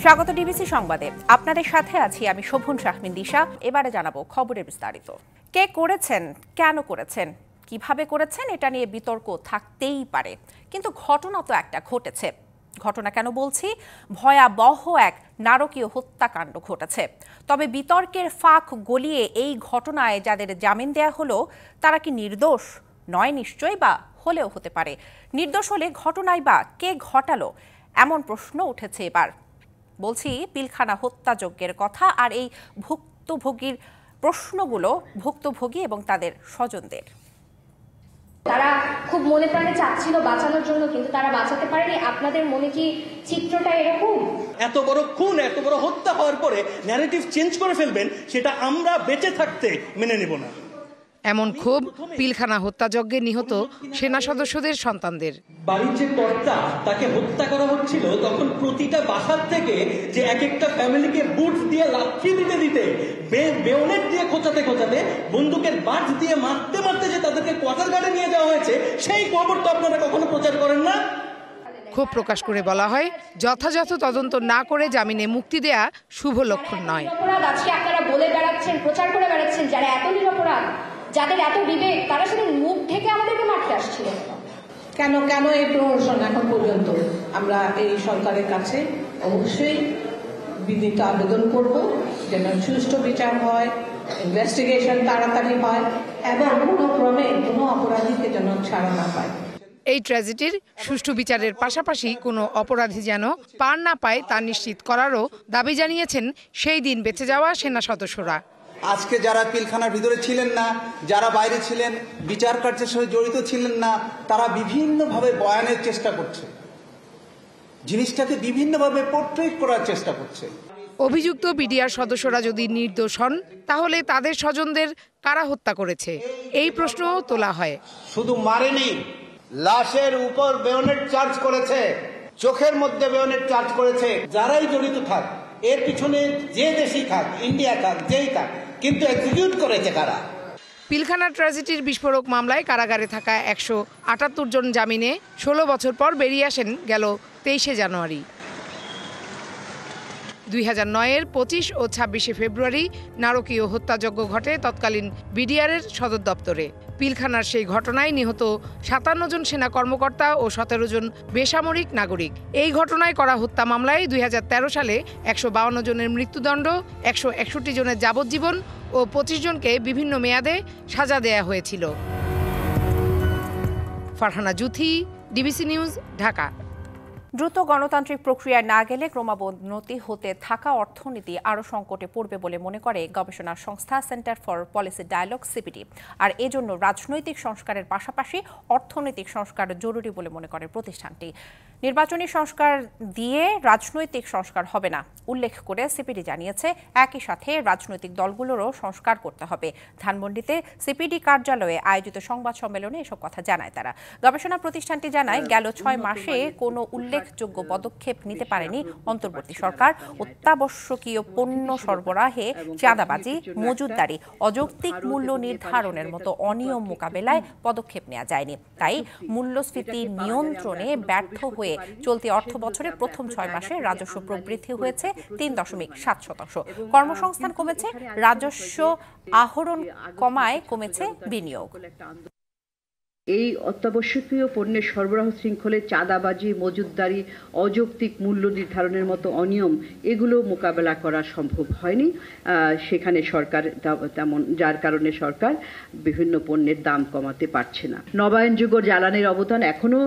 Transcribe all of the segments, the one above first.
স্বাগত ডিবিসি সংবাদে। আপনাদের সাথে আছি আমি শোভন শাহমিন দিশা। এবারে জানাবো খবরের বিস্তারিত। কে করেছেন, কেন করেছেন, কিভাবে করেছেন এটা নিয়ে বিতর্ক থাকতেই পারে, কিন্তু ঘটনা তো একটা ঘটেছে। ঘটনা কেন বলছি? ভয়াবহ এক নারকীয় হত্যাকাণ্ড ঘটেছে। তবে বিতর্কের ফাঁক গলিয়ে এই ঘটনায় যাদের জামিন দেয়া হলো তারা কি নির্দোষ? নয় নিশ্চয়ই, বা হলেও হতে পারে। নির্দোষ হলে ঘটনায় বা কে ঘটালো, এমন প্রশ্ন উঠেছে এবার। বলছি পিলখানা হত্যাযজ্ঞের কথা, আর এই ভুক্তভোগীর প্রশ্নগুলো ভুক্তভোগী এবং তাদের স্বজনদের। তারা খুব মনে প্রাণে চাচ্ছিল বাঁচানোর জন্য, কিন্তু তারা বাঁচাতে পারেনি। আপনাদের মনে কি চিত্রটা এরকম? এত বড় খুন, এত বড় হত্যা হওয়ার পরে ন্যারেটিভ চেঞ্জ করে ফেলবেন, সেটা আমরা বেঁচে থাকতে মেনে নেব না। এমন ক্ষোভ পিলখানা হত্যাযজ্ঞে নিহত সেনা সদস্যদের সন্তানদের। বাড়ির যে কর্তা, তাকে হত্যা করা হচ্ছিল, তখন প্রতিটা বাসার থেকে যে এক একটা ফ্যামিলিকে বুট দিয়ে লাথি দিতে দিতে, বেয়নেট দিয়ে খোঁচাতে খোঁচাতে, বন্দুকের বাট দিয়ে মারতে মারতে যে তাদেরকে কোয়ার্টার গার্ডে নিয়ে যাওয়া হয়েছে, সেই খবর তো আপনারা কখনো প্রচার করেন না। ক্ষোভ প্রকাশ করে বলা হয়, যথাযথ তদন্ত না করে জামিনে মুক্তি দেয়া শুভ লক্ষণ নয়। আজকে আপনারা বলে বেড়াচ্ছেন, প্রচার করে বেড়াচ্ছেন, যারা এত নিরপরাধ, যাদের এত বিবেক, তারা শুধু মুখ ঢেকে আমাদেরকে মারতে আসছিল। কেন এই প্রহসন? এখন পর্যন্ত আমরা এই সরকারের কাছে অবশ্যই বিনীত আবেদন করব যেন সুষ্ঠু বিচার হয়, ইনভেস্টিগেশন তাড়াতাড়ি হয় এবং কোনো ক্রমে কোনো অপরাধীকে যেন ছাড়া না পায়। এই ট্র্যাজেডির সুষ্ঠু বিচারের পাশাপাশি কোনো অপরাধী যেন পার না পায় তা নিশ্চিত করারও দাবি জানিয়েছেন সেই দিন বেঁচে যাওয়া সেনা সদস্যরা। আজকে যারা পিলখানার ভিতরে ছিলেন না, যারা বাইরে ছিলেন, বিচার কার্যের সঙ্গে জড়িত ছিলেন না, তারা বিভিন্নভাবে বয়ানের চেষ্টা করছে, জিনিসটাকে বিভিন্নভাবে পোর্ট্রেট করার চেষ্টা করছে। অভিযুক্ত বিডিআর সদস্যরা যদি নির্দোষ হন, তাহলে তাদের স্বজনদের কারা হত্যা করেছে এই প্রশ্নও তোলা হয়। শুধু মারেনি, লাশের উপর বেয়নেট চার্জ করেছে, চোখের মধ্যে বেয়নেট চার্জ করেছে। যারাই জড়িত থাক, এর পিছনে যে দেশই থাক, ইন্ডিয়া থাক, যেই থাক, কিন্তু এক্সিকিউট করেছে কারা? পিলখানা ট্র্যাজেডির বিস্ফোরক মামলায় কারাগারে থাকা 178 জন জামিনে 16 বছর পর বেরিয়ে আসেন গেল 23শে জানুয়ারি। 2009-এর 25 ও 26শে ফেব্রুয়ারি নারকীয় হত্যাযজ্ঞ ঘটে তৎকালীন বিডিআরের সদর দপ্তরে। পিলখানার সেই ঘটনায় নিহত 57 জন সেনা কর্মকর্তা ও 17 জন বেসামরিক নাগরিক। এই ঘটনায় করা হত্যা মামলায় 2013 সালে 152 জনের মৃত্যুদণ্ড, 161 জনের যাবজ্জীবন ও 25 জনকে বিভিন্ন মেয়াদে সাজা দেয়া হয়েছিল। Farhana Juthi, DBC news, Dhaka. দ্রুত গণতান্ত্রিক প্রক্রিয়ায় না গেলে ক্রমাবনতি হতে থাকা অর্থনীতি আরও সংকটে পড়বে বলে মনে করে গবেষণা সংস্থা centre for policy dialogue CPD. আর এজন্য রাজনৈতিক সংস্কারের পাশাপাশি অর্থনৈতিক সংস্কার জরুরি বলে মনে করে প্রতিষ্ঠানটি। নির্বাচনী সংস্কার দিয়ে রাজনৈতিক সংস্কার হবে না উল্লেখ করে সিপিডি জানিয়েছে, একই সাথে রাজনৈতিক দলগুলোরও সংস্কার করতে হবে। ধানমন্ডিতে সিপিডি কার্যালয়ে আয়োজিত সংবাদ সম্মেলনে এসব কথা জানায় তারা। গবেষণা প্রতিষ্ঠানটি জানায়, গেল 6 মাসে কোনো উল্লেখযোগ্য পদক্ষেপ নিতে পারেনি অন্তর্বর্তী সরকার। অত্যাবশ্যকীয় পণ্য সরবরাহে চাঁদাবাজি, মজুতদারি, অযৌক্তিক মূল্য নির্ধারণের মতো অনিয়ম মোকাবেলায় পদক্ষেপ নেওয়া যায়নি। তাই মূল্যস্ফীতি নিয়ন্ত্রণে ব্যর্থ হয়ে চলতি অর্থ বছরে প্রথম 6 মাসে রাজস্ব প্রবৃদ্ধি হয়েছে 3.7%। কর্মসংস্থান কমেছে, রাজস্ব আহরণ কমেছে বিনিয়োগ। এই অত্যাবশ্যকীয় পণ্যের সরবরাহ শৃঙ্খলে চাঁদাবাজি, মজুতদারি, অযৌক্তিক মূল্য নির্ধারণের মতো অনিয়ম, এগুলো মোকাবেলা করা সম্ভব হয়নি সেখানে সরকার, তেমন যার কারণে সরকার বিভিন্ন পণ্যের দাম কমাতে পারছে না। নবায়নযোগ্য জ্বালানির অবদান এখনো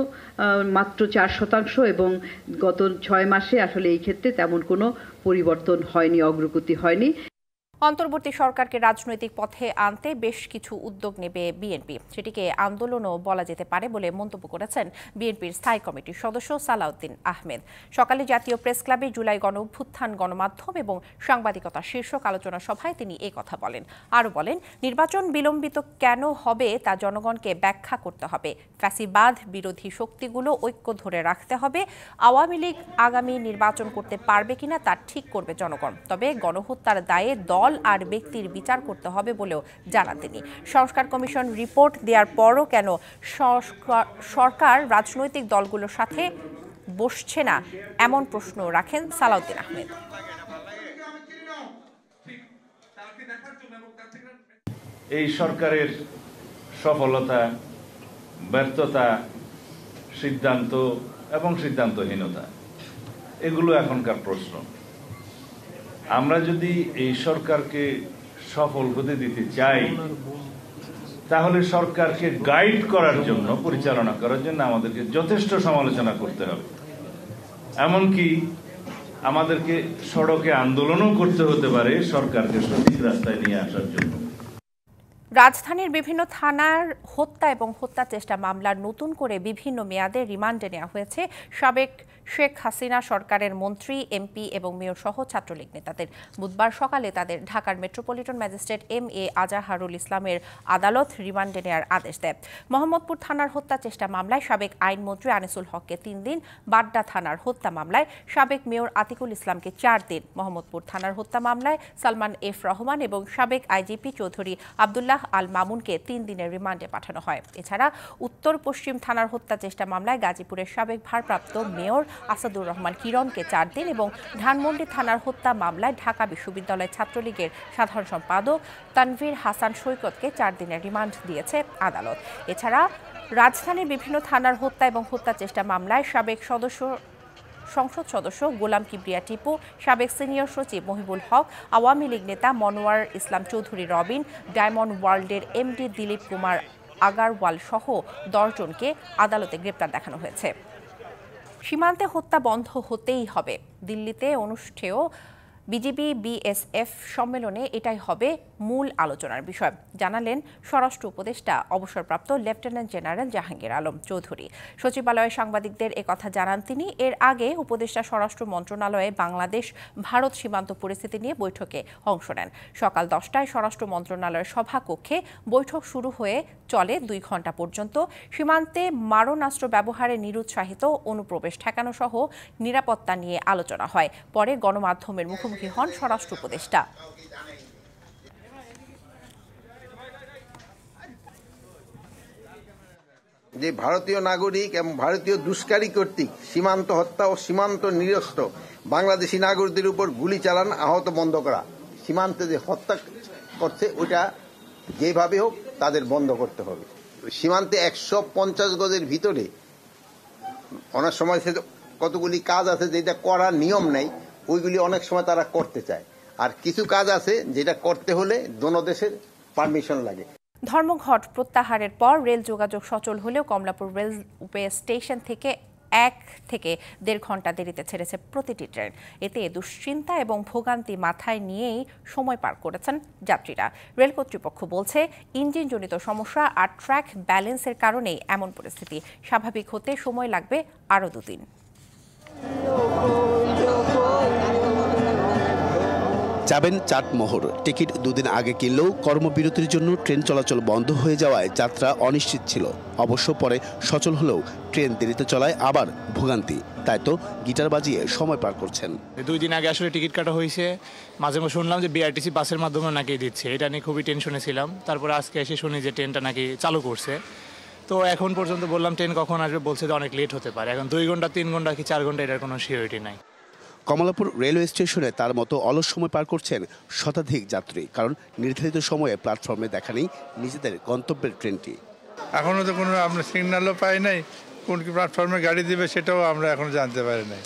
মাত্র 4% এবং গত 6 মাসে আসলে এই ক্ষেত্রে তেমন কোনো পরিবর্তন হয়নি, অগ্রগতি হয়নি। অন্তর্বর্তী সরকারকে রাজনৈতিক পথে আনতে বেশ কিছু উদ্যোগ নেবে বিএনপি। সেটিকে আন্দোলনও বলা যেতে পারে বলে মন্তব্য করেছেন বিএনপির স্থায়ী কমিটির সদস্য সালাউদ্দিন আহমেদ। সকালে জাতীয় প্রেস ক্লাবে জুলাই গণঅভ্যুত্থান, গণমাধ্যম এবং সাংবাদিকতা শীর্ষক আলোচনা সভায় তিনি এই কথা বলেন। আরও বলেন, নির্বাচন বিলম্বিত কেন হবে তা জনগণকে ব্যাখ্যা করতে হবে। ফ্যাসিবাদ বিরোধী শক্তিগুলো ঐক্য ধরে রাখতে হবে। আওয়ামী লীগ আগামী নির্বাচন করতে পারবে কিনা তা ঠিক করবে জনগণ। তবে গণহত্যার দায়ে দল আর ব্যক্তির বিচার করতে হবে বলেও জানান তিনি। সংস্কার কমিশন রিপোর্ট দেওয়ার পরও কেন সরকার রাজনৈতিক দলগুলোর সাথে বসছে না এমন প্রশ্ন রাখেন সালাউদ্দিন আহমেদ। এই সরকারের সফলতা, ব্যর্থতা, সিদ্ধান্ত এবং সিদ্ধান্তহীনতা এগুলো এখনকার প্রশ্ন। আমরা যদি এই সরকারকে সফল হতে দিতে চাই তাহলে সরকারকে গাইড করার জন্য, পরিচালনা করার জন্য আমাদেরকে যথেষ্ট সমালোচনা করতে হবে। এমনকি আমাদেরকে সড়কে আন্দোলনও করতে হতে পারে সরকারকে সঠিক রাস্তায় নিয়ে আসার জন্য। রাজধানীর বিভিন্ন থানার হত্যা এবং হত্যা চেষ্টা মামলার নতুন করে বিভিন্ন মেয়াদে রিমান্ডে নেওয়া হয়েছে সাবেক শেখ হাসিনা সরকারের মন্ত্রী, এমপি এবং মেয়র সহ ছাত্রলীগ নেতাদের। বুধবার সকালে তাদের ঢাকার মেট্রোপলিটন ম্যাজিস্ট্রেট এম.এ. আজাহারুল ইসলামের আদালত রিমান্ডে নেওয়ার আদেশ দেয়। মোহাম্মদপুর থানার হত্যা চেষ্টা মামলায় সাবেক আইনমন্ত্রী আনিসুল হককে 3 দিন, বাড্ডা থানার হত্যা মামলায় সাবেক মেয়র আতিকুল ইসলামকে 4 দিন, মোহাম্মদপুর থানার হত্যা মামলায় সালমান এফ রহমান এবং সাবেক আইজিপি চৌধুরী আব্দুল্লাহ আল মামুনকে 3 দিনের রিমান্ডে পাঠানো হয়। এছাড়া উত্তর পশ্চিম থানার হত্যা চেষ্টা মামলায় গাজীপুরের সাবেক ভারপ্রাপ্ত মেয়র আসাদুর রহমান কিরণকে 4 দিন এবং ধানমন্ডি থানার হত্যা মামলায় ঢাকা বিশ্ববিদ্যালয় ছাত্রলীগের সাধারণ সম্পাদক তানভীর হাসান সৈকতকে 4 দিনের রিমান্ড দিয়েছে আদালত। এছাড়া রাজধানীর বিভিন্ন থানার হত্যা এবং হত্যা চেষ্টা মামলায় সাবেক সংসদ সদস্য গোলাম কিবরিয়া টিপু, সাবেক সিনিয়র সচিব মহিবুল হক, আওয়ামী লীগ নেতা মনোয়ার ইসলাম চৌধুরী রবিন, ডায়মন্ড ওয়ার্ল্ডের এমডি দিলীপ কুমার আগারওয়াল সহ 10 জনকে আদালতে গ্রেপ্তার দেখানো হয়েছে। সীমান্তে হত্যা বন্ধ হতেই হবে। দিল্লিতে অনুষ্ঠেয় বিজিবি বিএসএফ সম্মেলনে এটাই হবে মূল আলোচনার বিষয়, জানালেন স্বরাষ্ট্র উপদেষ্টা অবসরপ্রাপ্ত লেফটেন্যান্ট জেনারেল জাহাঙ্গীর আলম চৌধুরী। সচিবালয়ে সাংবাদিকদের একথা জানান তিনি। এর আগে উপদেষ্টা স্বরাষ্ট্র মন্ত্রণালয়ে বাংলাদেশ ভারত সীমান্ত পরিস্থিতি নিয়ে বৈঠকে অংশ নেন। সকাল 10টায় স্বরাষ্ট্র মন্ত্রণালয়ের সভাকক্ষে বৈঠক শুরু হয়ে চলে 2 ঘণ্টা পর্যন্ত। সীমান্তে মারণাস্ত্র ব্যবহারে নিরুৎসাহিত অনুপ্রবেশ ঠেকানো সহ নিরাপত্তা নিয়ে আলোচনা হয়। পরে গণমাধ্যমের মুখোমুখি হন স্বরাষ্ট্র উপদেষ্টা। যে ভারতীয় নাগরিক এবং ভারতীয় দুষ্কারী কর্তৃক সীমান্ত হত্যা ও সীমান্ত নিরস্ত্র বাংলাদেশি নাগরিকদের উপর গুলি চালান, আহত বন্ধ করা, সীমান্তে যে হত্যা করছে ওটা যেভাবে হোক তাদের বন্ধ করতে হবে। সীমান্তে 150 গজের ভিতরে অনেক সময় কতগুলি কাজ আছে যেটা করার নিয়ম নেই, ওইগুলি অনেক সময় তারা করতে চায়। আর কিছু কাজ আছে যেটা করতে হলে দোনো দেশের পারমিশন লাগে। ধর্মঘট প্রত্যাহারের পর রেল যোগাযোগ সচল হলেও কমলাপুর রেলওয়ে স্টেশন থেকে 1 থেকে 1.5 ঘন্টা দেরিতে ছেড়েছে প্রতিটি ট্রেন। এতে দুশ্চিন্তা এবং ভোগান্তি মাথায় নিয়েই সময় পার করেছেন যাত্রীরা। রেল কর্তৃপক্ষ বলছে ইঞ্জিনজনিত সমস্যা আর ট্র্যাক ব্যালেন্সের কারণেই এমন পরিস্থিতি। স্বাভাবিক হতে সময় লাগবে আরও 2 দিন। যাবেন চাটমোহর। টিকিট 2 দিন আগে কিনলেও কর্মবিরতির জন্য ট্রেন চলাচল বন্ধ হয়ে যাওয়ায় যাত্রা অনিশ্চিত ছিল। অবশ্য পরে সচল হলেও ট্রেন দেরিতে চলায় আবার ভোগান্তি। তাই তো গিটার বাজিয়ে সময় পার করছেন। 2 দিন আগে আসলে টিকিট কাটা হয়েছে, মাঝে মাঝে শুনলাম যে বিআরটিসি বাসের মাধ্যমে নাকি দিচ্ছে, এটা নিয়ে খুবই টেনশনে ছিলাম। তারপর আজকে এসে শুনি যে ট্রেনটা নাকি চালু করছে। তো এখন পর্যন্ত বললাম ট্রেন কখন আসবে, বলছে যে অনেক লেট হতে পারে। এখন 2 ঘন্টা 3 ঘন্টা কি 4 ঘন্টা এটার কোনো সিওরিটি নাই। কমলাপুর রেলওয়ে স্টেশনে তার মতো অলস সময় পার করছেন শতাধিক যাত্রী, কারণ নির্ধারিত সময়ে প্ল্যাটফর্মে দেখা নেই নিজেদের গন্তব্যের ট্রেনটি। এখনও তো কোনো আমরা সিগন্যালও পাই নাই, কোন প্ল্যাটফর্মে গাড়ি দিবে সেটাও আমরা এখনো জানতে পারি নাই।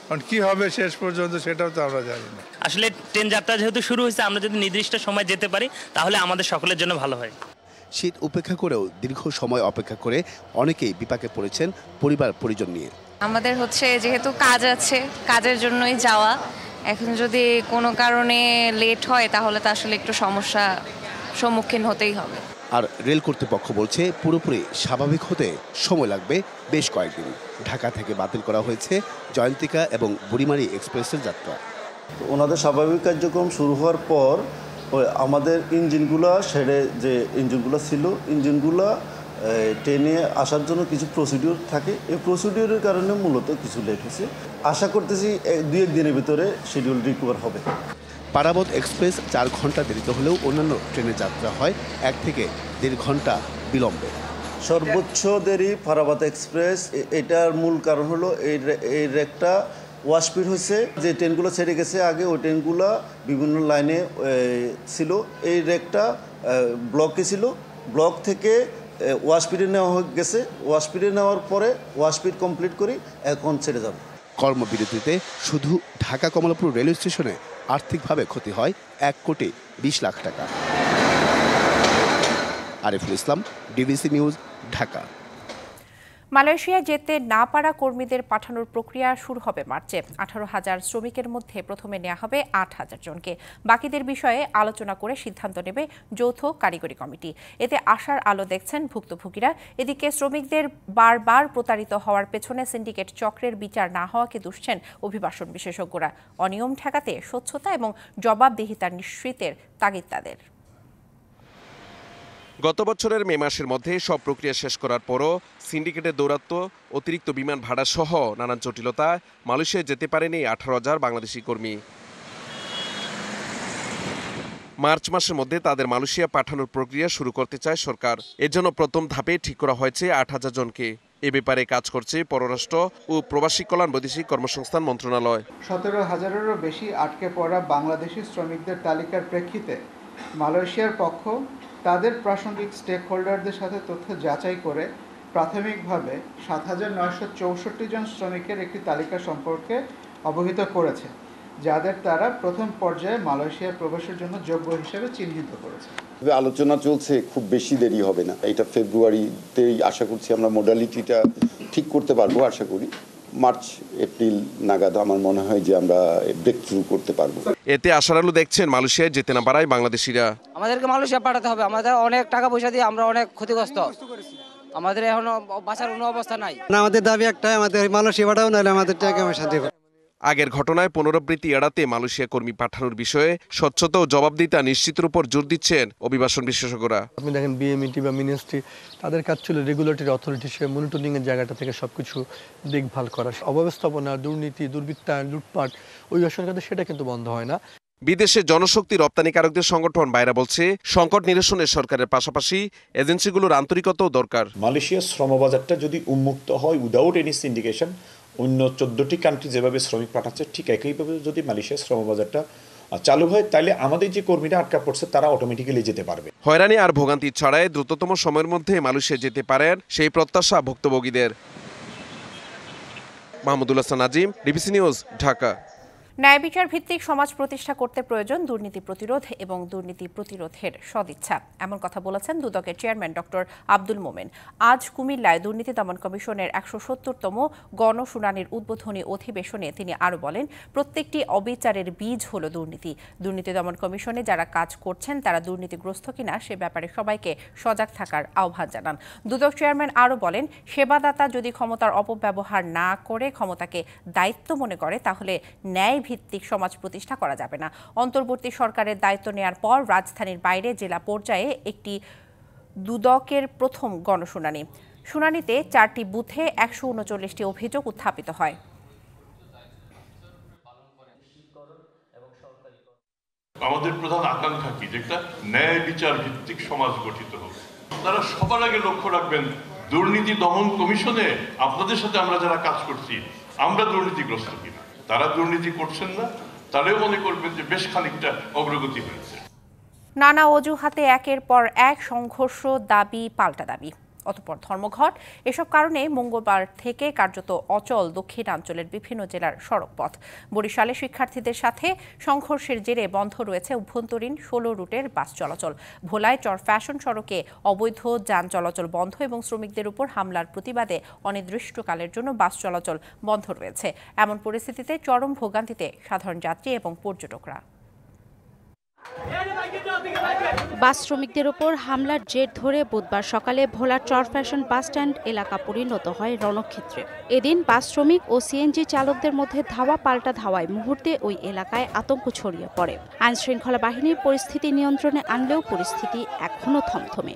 কারণ কি হবে শেষ পর্যন্ত সেটাও তো আমরা জানি না। আসলে ট্রেন যাত্রা যেহেতু শুরু হয়েছে, আমরা যদি নির্দিষ্ট সময় যেতে পারি তাহলে আমাদের সকলের জন্য ভালো হয়। শীত উপেক্ষা করেও দীর্ঘ সময় অপেক্ষা করে অনেকেই বিপাকে পড়েছেন পরিবার পরিজন নিয়ে। আমাদের যেহেতু কাজ আছে, কাজের জন্যই যাওয়া। এখন যদি কোনো কারণে লেট হয় তাহলে তো আসলে একটু সমস্যা সম্মুখীন হতেই হবে। আর রেল কর্তৃপক্ষ বলছে পুরোপুরি স্বাভাবিক হতে সময় লাগবে বেশ কয়েকদিন। ঢাকা থেকে বাতিল করা হয়েছে জয়ন্তিকা এবং বুড়িমারি এক্সপ্রেসের যাত্রা। ওনাদের স্বাভাবিক কার্যক্রম শুরু হওয়ার পর আমাদের ইঞ্জিনগুলো সেরে যে ইঞ্জিনগুলো ছিল, ইঞ্জিনগুলো ট্রেনে আসার জন্য কিছু প্রসিডিওর থাকে। এই প্রসিডিওরের কারণে মূলত কিছু লেট হয়েছে। আশা করতেছি 2-1 দিনের ভিতরে শিডিউল রিকভার হবে। পারাবত এক্সপ্রেস 4 ঘন্টা দেরিতে হলেও অন্যান্য ট্রেনের যাত্রা হয় 1 থেকে 1.5 ঘন্টা বিলম্বে। সর্বোচ্চ দেরি ফারাবাদ এক্সপ্রেস। এটার মূল কারণ হলো এই রেকটা ওয়াশপিট হয়েছে। যে ট্রেনগুলো ছেড়ে গেছে আগে, ওই ট্রেনগুলো বিভিন্ন লাইনে ছিল। এই রেকটা ব্লকে ছিল, ব্লক থেকে ওয়াশপিটে নেওয়া গেছে। ওয়াশপিটে নেওয়ার পরে ওয়াশপিট কমপ্লিট করি এখন ছেড়ে যাবে। কর্মবিরতিতে শুধু ঢাকা কমলাপুর রেলওয়ে স্টেশনে আর্থিকভাবে ক্ষতি হয় 1,20,00,000 টাকা। Ariful Islam, DBC news, Dhaka. মালয়েশিয়ায় যেতে না পারা কর্মীদের পাঠানোর প্রক্রিয়া শুরু হবে মার্চে। 18,000 শ্রমিকের মধ্যে প্রথমে নেওয়া হবে 8,000 জনকে। বাকিদের বিষয়ে আলোচনা করে সিদ্ধান্ত নেবে যৌথ কারিগরি কমিটি। এতে আশার আলো দেখছেন ভুক্তভোগীরা। এদিকে শ্রমিকদের বারবার প্রতারিত হওয়ার পেছনে সিন্ডিকেট চক্রের বিচার না হওয়াকে দুষছেন অভিবাসন বিশেষজ্ঞরা। অনিয়ম ঠেকাতে স্বচ্ছতা এবং জবাবদিহিতা নিশ্চিতের তাগিদ তাদের। গত বছরের মে মাসের মধ্যে সব প্রক্রিয়া শেষ করার পরও সিন্ডিকেটের দৌরাত্ম্য, অতিরিক্ত বিমান ভাড়া সহ নানান জটিলতা মালয়েশিয়ায় যেতে পারেনি 18,000 বাংলাদেশি কর্মী। মার্চ মাসের মধ্যে তাদের মালয়েশিয়া পাঠানোর প্রক্রিয়া শুরু করতে চায় সরকার। এর জন্য প্রথম ধাপে ঠিক করা হয়েছে 8,000 জনকে। এ ব্যাপারে কাজ করছে পররাষ্ট্র ও প্রবাসী কল্যাণ বৈদেশিক কর্মসংস্থান মন্ত্রণালয়। 17,000-এরও বেশি আটকে পড়া বাংলাদেশি শ্রমিকদের তালিকার প্রেক্ষিতে মালয়েশিয়ার পক্ষ তাদের প্রাসঙ্গিক স্টেক হোল্ডারদের সাথে তথ্য যাচাই করে প্রাথমিকভাবে 7,964 জন শ্রমিকের একটি তালিকা সম্পর্কে অবহিত করেছে, যাদের তারা প্রথম পর্যায়ে মালয়েশিয়া প্রবেশের জন্য যোগ্য হিসেবে চিহ্নিত করেছে। আলোচনা চলছে, খুব বেশি দেরি হবে না। এটা ফেব্রুয়ারিতেই আশা করছি আমরা মডালিটিটা ঠিক করতে পারবো। আশা করি মার্চ এপ্রিল নাগাদ আমার মনে হয় যে আমরা ব্রেক থ্রু করতে পারবো। এতে আশার আলো দেখছেন মালয়েশিয়ায় যেতে না পারায় বাংলাদেশিরা। আমাদেরকে মালয়েশিয়া পাঠাতে হবে, আমাদের অনেক টাকা পয়সা দিয়ে আমরা অনেক ক্ষতিগ্রস্ত, আমাদের এখনো বাঁচার কোনো অবস্থা নাই। আমাদের দাবি একটাই, আমাদের মালয়েশিয়া পাঠাও, নাহলে আমাদের টাকা পয়সা দেবে। আগের ঘটনায় পুনরাবৃত্তি এড়াতে মালয়েশিয়া কর্মী পাঠানোর বিষয়ে স্বচ্ছতা ও জবাবদিহিতা নিশ্চিতের উপর জোর দিচ্ছেন অভিবাসন বিশেষজ্ঞরা। আপনি দেখেন বিএমইটি বা মিনিস্ট্রি, তাদের কাজ ছিল রেগুলেটরি অথরিটি হিসেবে মনিটরিং এর জায়গাটা থেকে সবকিছু দেখভাল করা। অব্যবস্থাপনা, দুর্নীতি, দুর্বৃত্তায়ন, লুটপাট ওই সরকারে সেটা কিন্তু বন্ধ হয় না। বিদেশে জনশক্তি রপ্তানিকারকদের সংগঠন বাইরা বলছে, সংকট নিরসনে সরকারের পাশাপাশি এজেন্সিগুলোর আন্তরিকতাও দরকার। মালয়েশিয়ার শ্রমবাজারটা যদি উন্মুক্ত হয় উইদাউট এনি সিন্ডিকেশন, অন্য 14টি কান্ট্রি যেভাবে শ্রমিক পাঠাচ্ছে ঠিক একইভাবে যদি মালয়েশিয়ার শ্রমবাজারটা চালু হয়, তাহলে আমাদের যে কর্মীরা আটকা পড়ছে তারা অটোমেটিক্যালি যেতে পারবে। হয়রানি আর ভোগান্তি ছড়ায় দ্রুততম সময়ের মধ্যে মালয়েশিয়া যেতে পারেন সেই প্রত্যাশা ভুক্তভোগীদের। Mahmudul Hasan Nazim, DBC news, Dhaka. ন্যায় বিচার ভিত্তিক সমাজ প্রতিষ্ঠা করতে প্রয়োজন দুর্নীতি প্রতিরোধ এবং দুর্নীতি প্রতিরোধের সদিচ্ছা, এমন কথা বলেছেন দুদকের চেয়ারম্যান ডক্টর আব্দুল মোমেন। আজ কুমিল্লায় দুর্নীতি দমন কমিশনের 170তম গণশুনানির উদ্বোধনী অধিবেশনে তিনি আরও বলেন, প্রত্যেকটি অবিচারের বীজ হল দুর্নীতি। দুর্নীতি দমন কমিশনে যারা কাজ করছেন তারা দুর্নীতিগ্রস্ত কিনা সে ব্যাপারে সবাইকে সজাগ থাকার আহ্বান জানান। দুদক চেয়ারম্যান আরও বলেন, সেবাদাতা যদি ক্ষমতার অপব্যবহার না করে ক্ষমতাকে দায়িত্ব মনে করে তাহলে ন্যায় ভিত্তিক সমাজ প্রতিষ্ঠা করা যাবে না। অন্তর্বর্তী সরকারের দায়িত্ব নেয়ার পর রাজধানীর বাইরে জেলা পর্যায়ে একটি দুদকের প্রথম গণশুনানি। শুনানিতে 4টি বুথে 139টি অভিযোগ উত্থাপিত হয়। আমাদের প্রধান আকাঙ্ক্ষা কি, যে একটা ন্যায় বিচার ভিত্তিক সমাজ গঠিত হোক। আপনারা সবার আগে লক্ষ্য রাখবেন, দুর্নীতি দমন কমিশনে আপনাদের সাথে আমরা যারা কাজ করছি আমরা দুর্নীতিগ্রস্ত কিনা। তারা দুর্নীতি করছেন না, তারাও মনে করবেন যে বেশ খানিকটা অগ্রগতি হয়েছে। নানা অজুহাতে একের পর এক সংঘর্ষ, দাবি পাল্টা দাবি, অতঃপর ধর্মঘট। এসব কারণে মঙ্গলবার থেকে কার্যত অচল দক্ষিণাঞ্চলের বিভিন্ন জেলার সড়কপথ। বরিশালে শিক্ষার্থীদের সাথে সংঘর্ষের জেরে বন্ধ রয়েছে অভ্যন্তরীণ 16 রুটের বাস চলাচল। ভোলায় চর ফ্যাশন সড়কে অবৈধ যান চলাচল বন্ধ এবং শ্রমিকদের উপর হামলার প্রতিবাদে অনির্দিষ্টকালের জন্য বাস চলাচল বন্ধ রয়েছে। এমন পরিস্থিতিতে চরম ভোগান্তিতে সাধারণ যাত্রী এবং পর্যটকরা। বাস শ্রমিকদের ওপর হামলার জের ধরে বুধবার সকালে ভোলার চর ফ্যাশন বাস স্ট্যান্ড এলাকা পরিণত হয় রণক্ষেত্রে। এদিন বাস শ্রমিক ও সিএনজি চালকদের মধ্যে ধাওয়া পাল্টা ধাওয়ায় মুহূর্তে ওই এলাকায় আতঙ্ক ছড়িয়ে পড়ে। আইনশৃঙ্খলা বাহিনী পরিস্থিতি নিয়ন্ত্রণে আনলেও পরিস্থিতি এখনো থমথমে।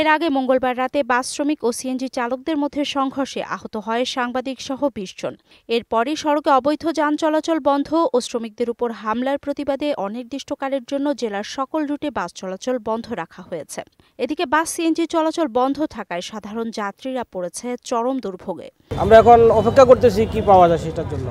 এর আগে মঙ্গলবার রাতে বাস শ্রমিক ও সিএনজি চালকদের মধ্যে সংঘর্ষে আহত হয় সাংবাদিক সহ ২০ জন। এরপরই সড়কে অবৈধ যান চলাচল বন্ধ ও শ্রমিকদের উপর হামলার প্রতিবাদে অনির্দিষ্টকালের জন্য জেলার সকল রুটে বাস চলাচল বন্ধ রাখা হয়েছে। এদিকে বাস সিএনজি চলাচল বন্ধ থাকায় সাধারণ যাত্রীরা পড়েছে চরম দুর্ভোগে। আমরা এখন অপেক্ষা করতেছি কি পাওয়া যায় সেটার জন্য।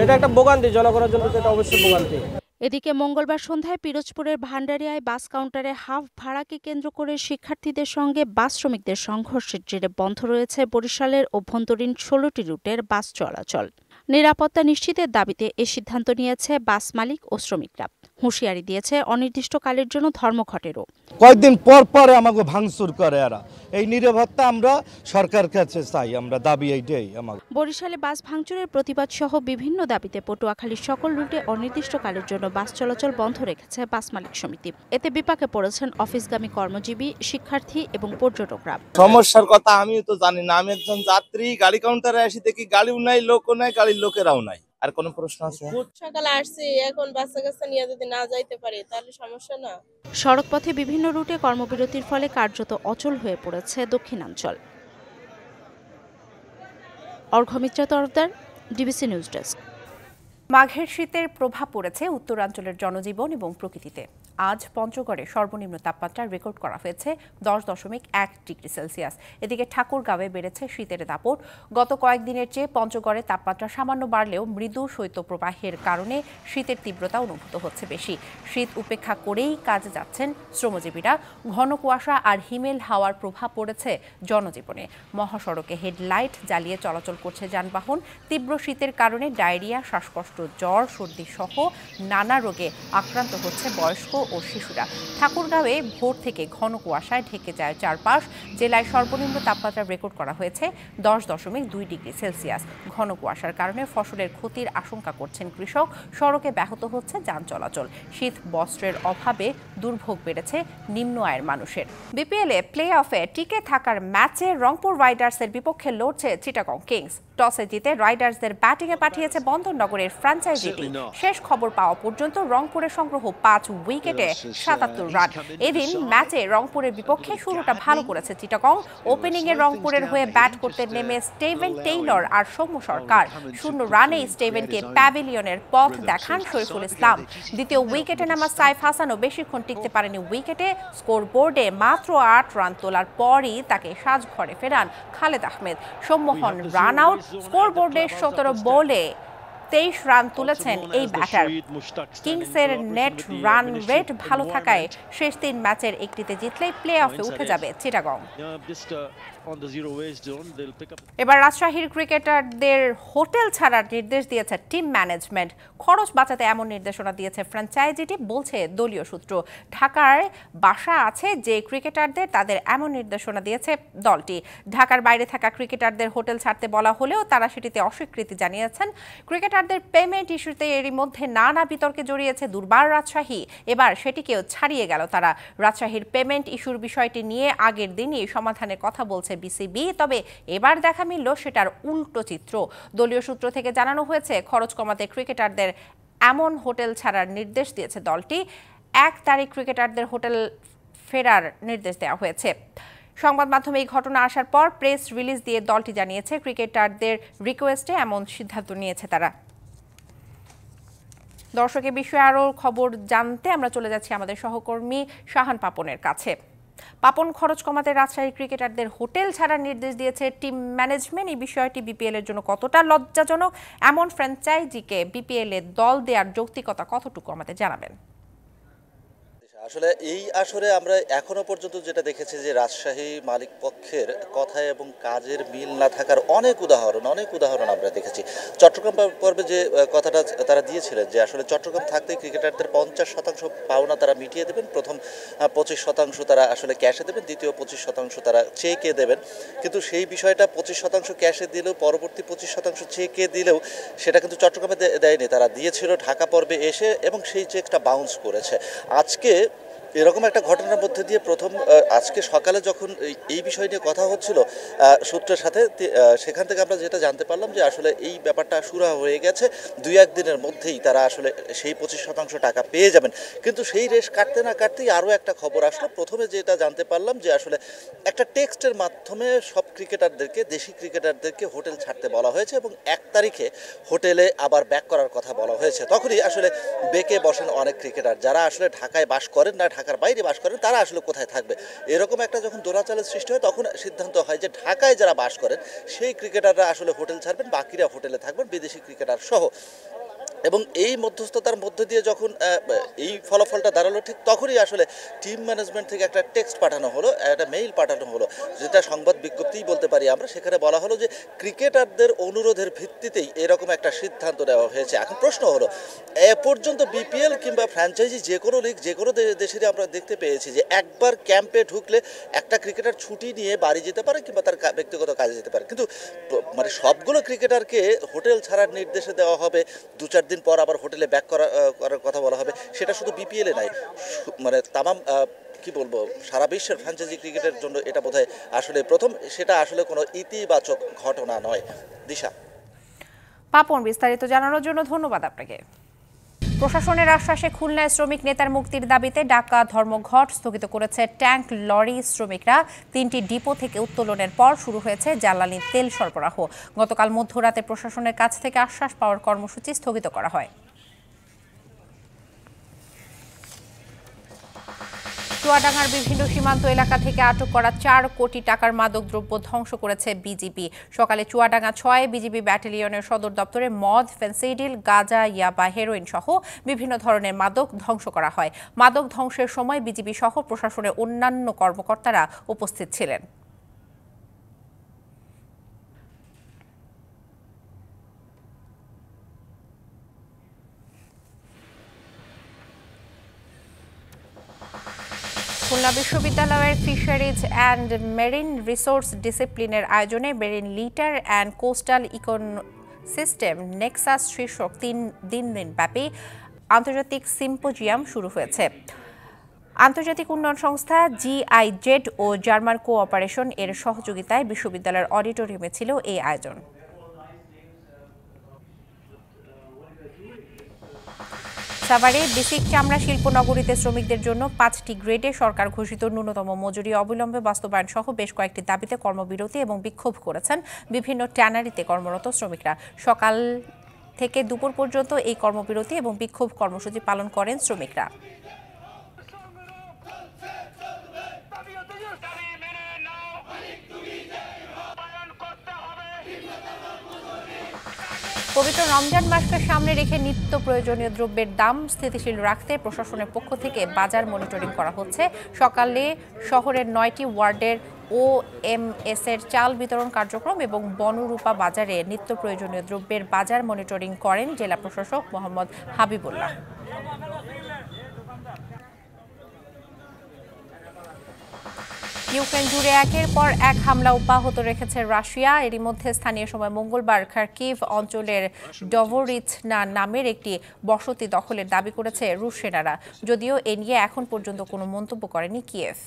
এটা একটা ভোগান্তি, জনগণের জন্য এটা অবশ্যই ভোগান্তি। এদিকে মঙ্গলবার সন্ধ্যায় পিরোজপুরের ভান্ডারিয়ায় বাস কাউন্টারে হাফ ভাড়াকে কেন্দ্র করে শিক্ষার্থীদের সঙ্গে বাস শ্রমিকদের সংঘর্ষের জেরে বন্ধ রয়েছে বরিশালের অভ্যন্তরীণ ১৬টি রুটের বাস চলাচল। নিরাপত্তা নিশ্চিতের দাবিতে এ সিদ্ধান্ত নিয়েছে বাস মালিক ও শ্রমিকরা। হুঁশিয়ারি দিয়েছে অনির্দিষ্টকালের জন্য ধর্মঘটেরও। কয়েকদিন পর পরে আমাকে ভাঙচুর করে এরা। এই নিরাপত্তা আমরা সরকার কাছে চাই, আমরা দাবি এইটাই আমাদের। বরিশালে বাস ভাঙচুরের প্রতিবাদ সহ বিভিন্ন দাবিতে পটুয়াখালীর সকল রুটে অনির্দিষ্টকালের জন্য বাস চলাচল বন্ধ রেখেছে বাস মালিক সমিতি। এতে বিপাকে পড়েছেন অফিসগামী কর্মজীবী, শিক্ষার্থী এবং পর্যটকরা। সমস্যার কথা আমিও তো জানি না, আমি একজন যাত্রী, গাড়ি কাউন্টারে আসি দেখি গাড়িও নাই, লোকও নাই, গাড়ির লোকেরাও নাই। আর কোন প্রশ্ন আছে? সকালে আসছি, এখন বাচ্চা কাচ্চা নিয়ে যদি না যাইতে পারি তাহলে সমস্যা না। সড়কপথে বিভিন্ন রুটে কর্মবিরতির ফলে কার্যত অচল হয়ে পড়েছে দক্ষিণাঞ্চল। Arghamitra Tarafdar, DBC news desk. মাঘের শীতের প্রভাব পড়েছে উত্তরাঞ্চলের জনজীবন এবং প্রকৃতিতে। আজ পঞ্চগড়ে সর্বনিম্ন তাপমাত্রা রেকর্ড করা হয়েছে 10.1 ডিগ্রি সেলসিয়াস। এদিকে ঠাকুরগাঁওয়ে বেড়েছে শীতের দাপট। গত কয়েকদিনের চেয়ে পঞ্চগড়ে তাপমাত্রা সামান্য বাড়লেও মৃদু শৈত্যপ্রবাহের কারণে শীতের তীব্রতা অনুভূত হচ্ছে বেশি। শীত উপেক্ষা করেই কাজে যাচ্ছেন শ্রমজীবীরা। ঘন কুয়াশা আর হিমেল হাওয়ার প্রভাব পড়েছে জনজীবনে। মহাসড়কে হেডলাইট জ্বালিয়ে চলাচল করছে যানবাহন। তীব্র শীতের কারণে ডায়রিয়া, শ্বাসকষ্ট, জ্বর, সর্দি সহ নানা রোগে আক্রান্ত হচ্ছে বয়স্ক ও শিশুরা। ঠাকুরগাঁওয়ে ভোর থেকে ঘন কুয়াশায় ঢেকে যায় চারপাশ। জেলায় সর্বনিম্ন তাপমাত্রা রেকর্ড করা হয়েছে 10.2 ডিগ্রি সেলসিয়াস। ঘন কুয়াশার কারণে ফসলের ক্ষতির আশঙ্কা করছেন কৃষক। সড়কে ব্যাহত হচ্ছে যান চলাচল। শীত বস্ত্রের অভাবে দুর্ভোগ বেড়েছে নিম্ন আয়ের মানুষের। বিপিএলে প্লে অফে টিকে থাকার ম্যাচে রংপুর রাইডার্সের বিপক্ষে লড়ছে চিটাগং কিংস। টসে জিতে রাইডার্সদের ব্যাটিংয়ে পাঠিয়েছে বন্দরনগরের ফ্র্যাঞ্চাইজিটি। শেষ খবর পাওয়া পর্যন্ত রংপুরের সংগ্রহ 5 উইকেটে 77 রান। এদিন ম্যাচে রংপুরের বিপক্ষে শুরুটা ভালো করেছে চিটাগং। ওপেনিংয়ে রংপুরের হয়ে ব্যাট করতে নেমে স্টিভেন টেইলর আর সৌম্য সরকার। 0 রানেই স্টিভেনকে প্যাভিলিয়নের পথ দেখান শরীফুল ইসলাম। দ্বিতীয় উইকেটে নামা সাইফ হাসানও বেশিক্ষণ টিকতে পারেনি উইকেটে। স্কোর বোর্ডে মাত্র 8 রান তোলার পরই তাকে সাজঘরে ফেরান খালেদ আহমেদ। সৌম্য হন রান আউট। স্কোর বোর্ডে 17 বলে 23 রান তুলেছেন এই ব্যাটার। কিংসের নেট রান রেট ভালো থাকায় শেষ 3 ম্যাচের একটিতে জিতলেই প্লে অফে উঠে যাবে চিটাগং। এবার রাজশাহীর ক্রিকেটারদের হোটেল ছাড়ার নির্দেশ দিয়েছে টিম ম্যানেজমেন্ট। খরচ বাঁচাতে এমন নির্দেশনা দিয়েছে ফ্র্যাঞ্চাইজিটি, বলছে দলীয় সূত্র। ঢাকায় বাসা আছে যে ক্রিকেটারদের, তাদের এমন নির্দেশনা দিয়েছে দলটি। ঢাকার বাইরে থাকা ক্রিকেটারদের হোটেল ছাড়তে বলা হলেও তারা সেটিতে অস্বীকৃতি জানিয়েছেন। ক্রিকেটারদের পেমেন্ট ইস্যুতে এরই মধ্যে নানা বিতর্কে জড়িয়েছে দুর্বার রাজশাহী। এবার সেটিকেও ছাড়িয়ে গেল তারা। রাজশাহীর পেমেন্ট ইস্যুর বিষয়টি নিয়ে আগের দিনই সমাধানের কথা বলছে বিসিবি, তবে এবার দেখা মিলল সেটার উল্টো চিত্র। দলীয় সূত্র থেকে জানানো হয়েছে খরচ কমাতে ক্রিকেটারদের এমন হোটেল ছাড়ার নির্দেশ দিয়েছে দলটি। 1 তারিখ ক্রিকেটারদের হোটেল ফেরার নির্দেশ দেওয়া হয়েছে। সংবাদ মাধ্যমে এই ঘটনা আসার পর প্রেস রিলিজ দিয়ে দলটি জানিয়েছে ক্রিকেটারদের রিকোয়েস্টে এমন সিদ্ধান্ত নিয়েছে তারা। দর্শকের বিষয়ে আরও খবর জানতে আমরা চলে যাচ্ছি আমাদের সহকর্মী শাহান পাপনের কাছে। পাপন, খরচ কমাতে রাজশাহী ক্রিকেটারদের হোটেল ছাড়ার নির্দেশ দিয়েছে টিম ম্যানেজমেন্ট। এই বিষয়টি বিপিএল এর জন্য কতটা লজ্জাজনক? এমন ফ্র্যাঞ্চাইজিকে বিপিএল এ দল দেওয়ার যৌক্তিকতা কতটুকু আমাদের জানাবেন। আসলে এই আসরে আমরা এখনো পর্যন্ত যেটা দেখেছি যে রাজশাহী মালিক পক্ষের কথা এবং কাজের মিল না থাকার অনেক উদাহরণ আমরা দেখেছি। চট্টগ্রাম পর্বে যে কথাটা তারা দিয়েছিলেন যে আসলে চট্টগ্রাম থাকতে ক্রিকেটারদের 50% পাওনা তারা মিটিয়ে দেবেন, প্রথম 25% তারা আসলে ক্যাশে দেবেন, দ্বিতীয় 25% তারা চেকে দেবেন। কিন্তু সেই বিষয়টা 25% ক্যাশে দিলেও পরবর্তী 25% চেকে দিলেও সেটা কিন্তু চট্টগ্রামে দেয়নি, তারা দিয়েছিল ঢাকা পর্বে এসে এবং সেই চেকটা বাউন্স করেছে। আজকে এরকম একটা ঘটনার মধ্যে দিয়ে প্রথম আজকে সকালে যখন এই বিষয় নিয়ে কথা হচ্ছিল সূত্রের সাথে, সেখান থেকে আমরা যেটা জানতে পারলাম যে আসলে এই ব্যাপারটা শুরু হয়ে গেছে, 2-1 দিনের মধ্যেই তারা আসলে সেই 25% টাকা পেয়ে যাবেন। কিন্তু সেই রেশ কাটতে না কাটতেই আরও একটা খবর আসলো। প্রথমে যেটা জানতে পারলাম যে আসলে একটা টেক্সটের মাধ্যমে সব ক্রিকেটারদেরকে, দেশি ক্রিকেটারদেরকে হোটেল ছাড়তে বলা হয়েছে এবং 1 তারিখে হোটেলে আবার ব্যাক করার কথা বলা হয়েছে। তখনই আসলে বেঁকে বসেন অনেক ক্রিকেটার, যারা আসলে ঢাকায় বাস করেন না, ঢাকার বাইরে বাস করেন, তারা আসলে কোথায় থাকবে। এরকম একটা যখন দোলাচালের সৃষ্টি হয়, তখন সিদ্ধান্ত হয় যে ঢাকায় যারা বাস করেন সেই ক্রিকেটাররা আসলে হোটেল ছাড়বেন, বাকিরা হোটেলে থাকবেন, বিদেশি ক্রিকেটার সহ। এবং এই মধ্যস্থতার মধ্যে দিয়ে যখন এই ফলাফলটা দাঁড়ালো, ঠিক তখনই আসলে টিম ম্যানেজমেন্ট থেকে একটা টেক্সট পাঠানো হলো, একটা মেইল পাঠানো হলো, যেটা সংবাদ বিজ্ঞপ্তিই বলতে পারি আমরা। সেখানে বলা হলো যে ক্রিকেটারদের অনুরোধের ভিত্তিতেই এরকম একটা সিদ্ধান্ত নেওয়া হয়েছে। এখন প্রশ্ন হলো, এ পর্যন্ত বিপিএল কিংবা ফ্র্যাঞ্চাইজি যে কোনো লিগ, যে কোনো দেশেরই আমরা দেখতে পেয়েছি যে একবার ক্যাম্পে ঢুকলে একটা ক্রিকেটার ছুটি নিয়ে বাড়ি যেতে পারে কিংবা তার ব্যক্তিগত কাজে যেতে পারে, কিন্তু মানে সবগুলো ক্রিকেটারকে হোটেল ছাড়ার নির্দেশে দেওয়া হবে, 2-4 দিন পর আবার হোটেলে ব্যাক করার কথা বলা হবে। সেটা শুধু বিপিএলে নাই, মানে তামাম কি বলবো, সারা বিশ্বের ফ্র্যাঞ্চাইজি ক্রিকেটের জন্য এটা বোধহয় আসলে প্রথম। সেটা আসলে কোনো ইতিবাচক ঘটনা নয়। দিশা। পাপন, বিস্তারিত জানানোর জন্য ধন্যবাদ আপনাকে। প্রশাসনের আশ্বাসে খুলনায় শ্রমিক নেতার মুক্তির দাবিতে ডাকা ধর্মঘট স্থগিত করেছে ট্যাঙ্ক লরি শ্রমিকরা। 3টি ডিপো থেকে উত্তোলনের পর শুরু হয়েছে জ্বালানি তেল সরবরাহ। গতকাল মধ্যরাতে প্রশাসনের কাছ থেকে আশ্বাস পাওয়ার কর্মসূচি স্থগিত করা হয়। চুয়াডাঙ্গার বিভিন্ন সীমান্ত এলাকা থেকে আটক করা 4 কোটি টাকার মাদকদ্রব্য ধ্বংস করেছে বিজিবি। সকালে চুয়াডাঙ্গা 6 বিজিবি ব্যাটালিয়নের সদর দপ্তরে মদ, ফেন্সিডিল, গাঁজা, ইয়াবা, হেরোইন সহ বিভিন্ন ধরনের মাদক ধ্বংস করা হয়। মাদক ধ্বংসের সময় বিজিবি সহ প্রশাসনের অন্যান্য কর্মকর্তারা উপস্থিত ছিলেন। খুলনা বিশ্ববিদ্যালয়ের ফিশারিজ অ্যান্ড মেরিন রিসোর্স ডিসিপ্লিনের আয়োজনে marine litre and coastal ecosystem Nexus শীর্ষক 3 দিনব্যাপী আন্তর্জাতিক সিম্পোজিয়াম শুরু হয়েছে। আন্তর্জাতিক উন্নয়ন সংস্থা GIZ ও জার্মান কোঅপারেশন এর সহযোগিতায় বিশ্ববিদ্যালয়ের অডিটোরিয়ামে ছিল এই আয়োজন। সাভারে বেসিক চামড়া শিল্প নগরীতে শ্রমিকদের জন্য 5টি গ্রেডে সরকার ঘোষিত ন্যূনতম মজুরি অবিলম্বে বাস্তবায়ন সহ বেশ কয়েকটি দাবিতে কর্মবিরতি এবং বিক্ষোভ করেছেন বিভিন্ন ট্যানারিতে কর্মরত শ্রমিকরা। সকাল থেকে দুপুর পর্যন্ত এই কর্মবিরতি এবং বিক্ষোভ কর্মসূচি পালন করেন শ্রমিকরা। পবিত্র রমজান মাসকে সামনে রেখে নিত্য প্রয়োজনীয় দ্রব্যের দাম স্থিতিশীল রাখতে প্রশাসনের পক্ষ থেকে বাজার মনিটরিং করা হচ্ছে। সকালে শহরের 9টি ওয়ার্ডের OMS এর চাল বিতরণ কার্যক্রম এবং বনরূপা বাজারে নিত্য প্রয়োজনীয় দ্রব্যের বাজার মনিটরিং করেন জেলা প্রশাসক মোহাম্মদ হাবিবুল্লাহ। ইউক্রেন জুড়ে একের পর এক হামলা অব্যাহত রেখেছে রাশিয়া। এরই মধ্যে স্থানীয় সময় মঙ্গলবার খার্কিভ অঞ্চলের ডভোরিচনা নামের একটি বসতি দখলের দাবি করেছে রুশ সেনারা, যদিও এ নিয়ে এখন পর্যন্ত কোনো মন্তব্য করেনি কিয়েভ।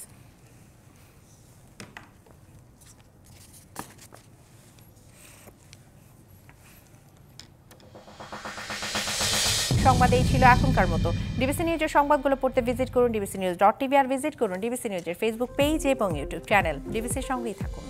সংবাদ এই ছিল এখনকার মতো। ডিবিসি নিউজের সংবাদগুলো পড়তে ভিজিট করুন dbcnews.tv আর ভিজিট করুন ডিবিসি নিউজের ফেসবুক পেজ এবং ইউটিউব চ্যানেল। ডিবিসির সঙ্গেই থাকুন।